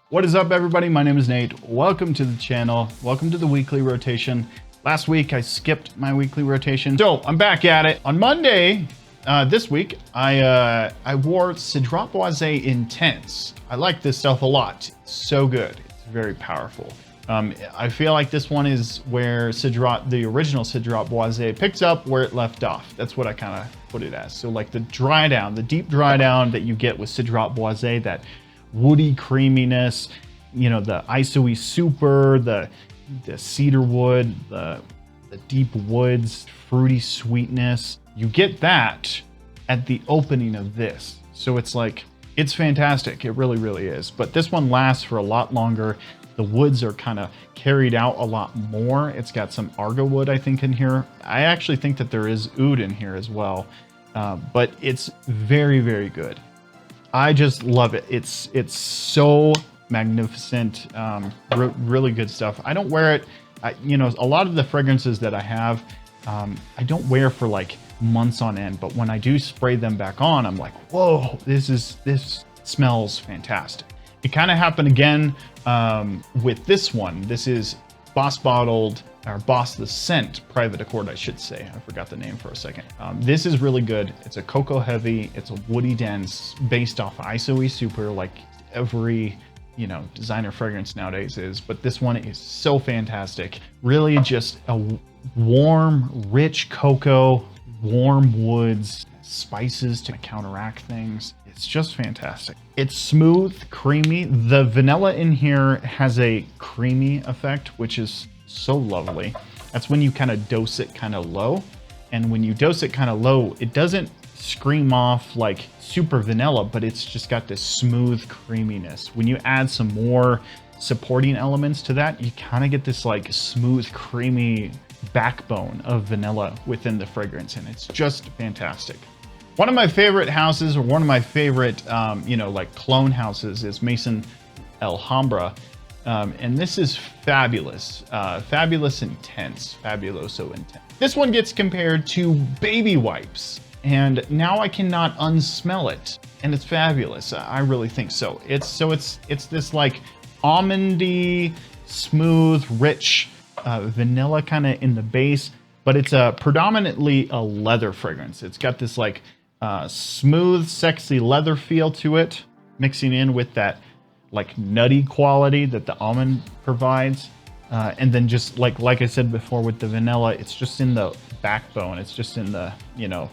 What is up, everybody? My name is Nate. Welcome to the channel. Welcome to the weekly rotation. Last week I skipped my weekly rotation, so I'm back at it. On Monday this week, I wore Cedrat Boisé Intense. I like this stuff a lot. It's so good. It's very powerful. I feel like this one is where the original Cedrat Boisé picks up where it left off. That's what I kind of put it as. So like the dry down, the deep dry down that you get with Cedrat Boisé, that woody creaminess, you know, the iso-y super, the cedar wood, the deep woods, fruity sweetness. You get that at the opening of this. So it's like, it's fantastic. It really, really is. But this one lasts for a lot longer. The woods are kind of carried out a lot more. It's got some argo wood, I think, in here. I actually think that there is oud in here as well. But it's very, very good. I just love it. It's so magnificent. Really good stuff. I don't wear it. You know, a lot of the fragrances that I have, I don't wear for like months on end. But when I do spray them back on, I'm like, whoa, this smells fantastic. It kind of happened again with this one. This is Boss Bottled, or Boss the Scent Private Accord, I should say. I forgot the name for a second. This is really good. It's a cocoa heavy. It's a woody dense based off iso-y super, like every, you know, designer fragrance nowadays is. But this one is so fantastic. Really just a warm, rich cocoa, warm woods, spices to counteract things. It's just fantastic. It's smooth, creamy. The vanilla in here has a creamy effect, which is so lovely. That's when you kind of dose it kind of low. And when you dose it kind of low, it doesn't scream off like super vanilla, but it's just got this smooth creaminess. When you add some more supporting elements to that, you kind of get this like smooth, creamy backbone of vanilla within the fragrance. And it's just fantastic. One of my favorite houses, or one of my favorite, you know, like clone houses, is Maison Alhambra. And this is fabulous. Fabulous Intense. Fabuloso Intense. This one gets compared to baby wipes. And now I cannot unsmell it. And it's fabulous. I really think so. It's this like almondy, smooth, rich vanilla kind of in the base. But it's predominantly a leather fragrance. It's got this like smooth, sexy leather feel to it, mixing in with that like nutty quality that the almond provides. And then just like I said before with the vanilla, it's just in the backbone. It's just in the, you know,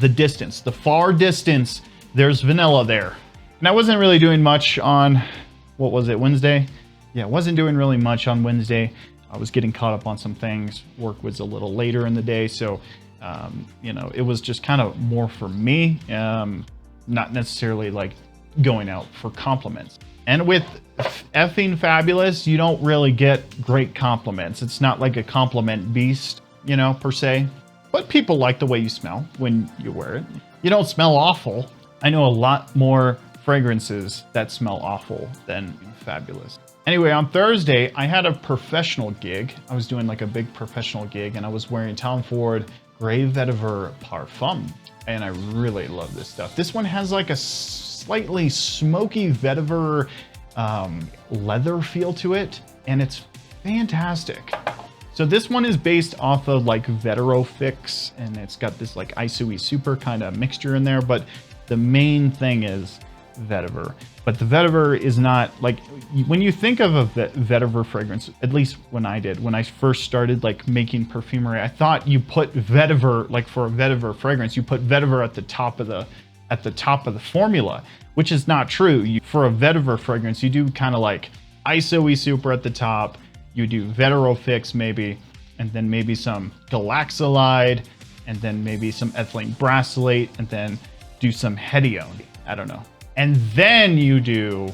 the distance, the far distance, there's vanilla there. And I wasn't really doing much on, what was it, Wednesday? Yeah, I wasn't doing really much on Wednesday. I was getting caught up on some things. Work was a little later in the day. So, you know, it was just kind of more for me, not necessarily like going out for compliments. And with effing fabulous, you don't really get great compliments. It's not like a compliment beast, you know, per se. But people like the way you smell when you wear it. You don't smell awful. I know a lot more fragrances that smell awful than fabulous. Anyway, on Thursday, I had a professional gig. I was doing like a big professional gig, and I was wearing Tom Ford Grey Vetiver Parfum. And I really love this stuff. This one has like a slightly smoky vetiver leather feel to it, and it's fantastic. So this one is based off of like Vetero Fix, and it's got this like iso-y super kind of mixture in there, but the main thing is vetiver. But the vetiver is not like, when you think of a vetiver fragrance, at least when I first started like making perfumery, I thought you put vetiver, like for a vetiver fragrance, you put vetiver at the top of the formula, which is not true. For a vetiver fragrance, you do kind of like iso-y super at the top, you do Vetero Fix maybe, and then maybe some Galaxolide, and then maybe some ethylene brassylate, and then do some Hedione. I don't know. And then you do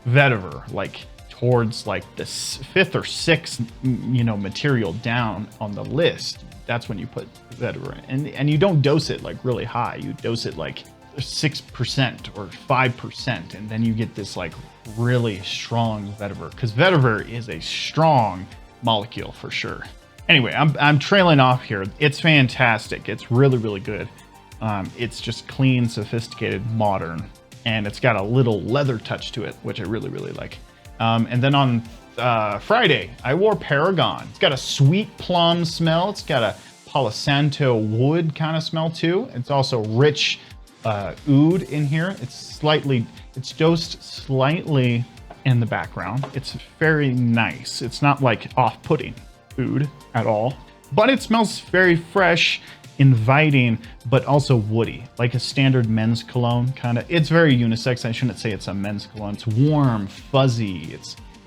vetiver, like towards like the fifth or sixth, you know, material down on the list. That's when you put vetiver in. And you don't dose it like really high. You dose it like 6% or 5%, and then you get this like really strong vetiver, because vetiver is a strong molecule for sure. Anyway, I'm trailing off here. It's fantastic. It's really, really good. It's just clean, sophisticated, modern, and it's got a little leather touch to it, which I really, really like. And then on Friday, I wore Paragon. It's got a sweet plum smell. It's got a Palo Santo wood kind of smell too. It's also rich oud in here. It's dosed slightly in the background. It's very nice. It's not like off-putting oud at all, but it smells very fresh, inviting, but also woody, like a standard men's cologne kind of. It's very unisex. I shouldn't say it's a men's cologne. It's warm, fuzzy.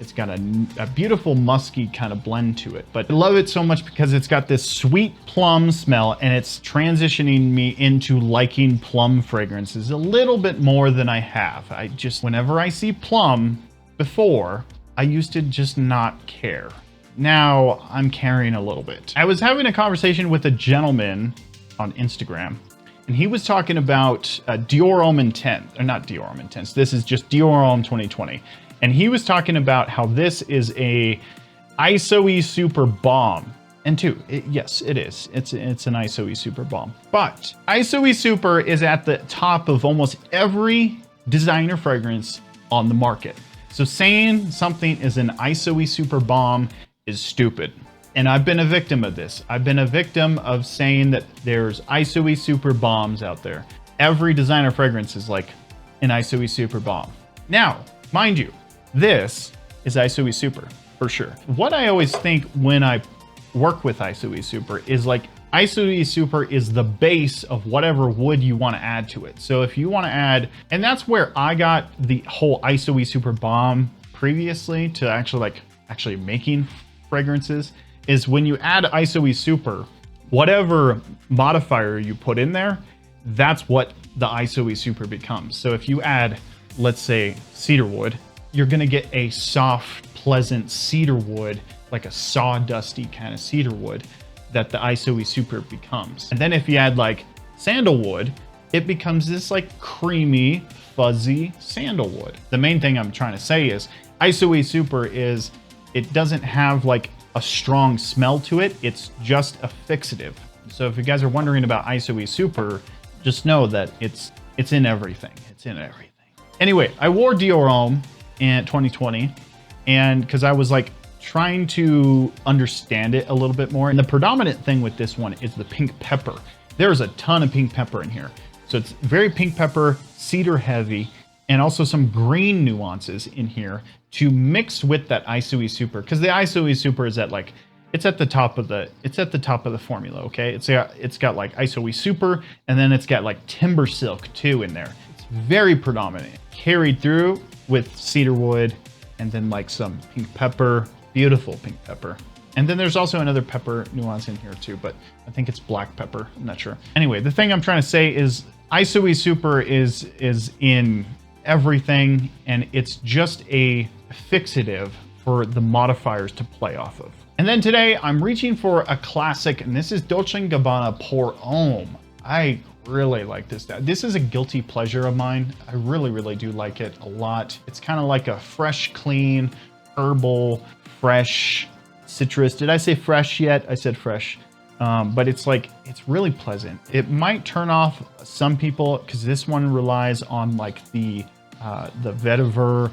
It's got a beautiful musky kind of blend to it, but I love it so much because it's got this sweet plum smell, and it's transitioning me into liking plum fragrances a little bit more than I have. Whenever I see plum before, I used to just not care. Now I'm caring a little bit. I was having a conversation with a gentleman on Instagram, and he was talking about Dior Homme Intense, or not Dior Homme Intense. This is just Dior Homme 2020. And he was talking about how this is a ISOE Super Bomb. And yes, it is. It's an ISOE Super Bomb. But ISOE Super is at the top of almost every designer fragrance on the market. So saying something is an ISOE Super Bomb is stupid. And I've been a victim of this. I've been a victim of saying that there's ISOE Super Bombs out there. Every designer fragrance is like an ISOE Super Bomb. Now, mind you, this is ISOE Super, for sure. What I always think when I work with ISOE Super is like, ISOE Super is the base of whatever wood you want to add to it. So if you want to add, and that's where I got the whole ISOE Super Bomb previously to actually making fragrances, is when you add ISOE Super, whatever modifier you put in there, that's what the ISOE Super becomes. So if you add, let's say, cedar wood, you're gonna get a soft, pleasant cedar wood, like a sawdusty kind of cedar wood that the ISOE Super becomes. And then if you add like sandalwood, it becomes this like creamy, fuzzy sandalwood. The main thing I'm trying to say is ISOE Super it doesn't have like a strong smell to it. It's just a fixative. So if you guys are wondering about ISOE Super, just know that it's in everything. It's in everything. Anyway, I wore Dior Homme in 2020, and because I was like trying to understand it a little bit more. And the predominant thing with this one is the pink pepper. There's a ton of pink pepper in here. So it's very pink pepper, cedar heavy, and also some green nuances in here to mix with that ISOE Super. Because the ISOE Super is it's at the top of the formula, okay? It's got like ISOE Super, and then it's got like timber silk too in there. It's very predominant. Carried through with cedar wood, and then like some pink pepper, beautiful pink pepper. And then there's also another pepper nuance in here too, but I think it's black pepper, I'm not sure. Anyway, the thing I'm trying to say is ISOE Super is in everything, and it's just a fixative for the modifiers to play off of. And then today I'm reaching for a classic, and this is Dolce & Gabbana Pour Homme. I really like this. This is a guilty pleasure of mine. I really, really do like it a lot. It's kind of like a fresh, clean, herbal, fresh citrus. Did I say fresh yet? I said fresh. But it's really pleasant. It might turn off some people because this one relies on like the vetiver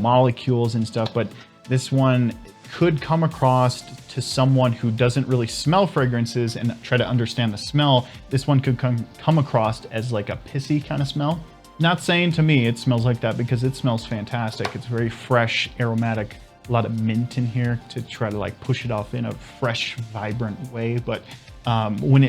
molecules and stuff, but this one could come across to someone who doesn't really smell fragrances and try to understand the smell. This one could come across as like a pissy kind of smell. Not saying to me it smells like that, because it smells fantastic. It's very fresh, aromatic, a lot of mint in here to try to like push it off in a fresh, vibrant way. But when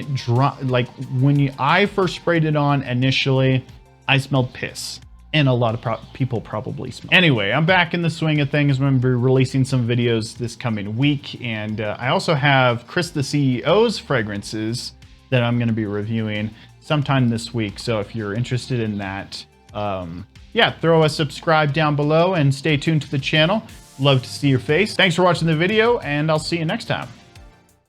I first sprayed it on initially, I smelled piss. And a lot of people probably smell. Anyway, I'm back in the swing of things. I'm going to be releasing some videos this coming week. And I also have Chris the CEO's fragrances that I'm going to be reviewing sometime this week. So if you're interested in that, yeah, throw a subscribe down below and stay tuned to the channel. Love to see your face. Thanks for watching the video, and I'll see you next time.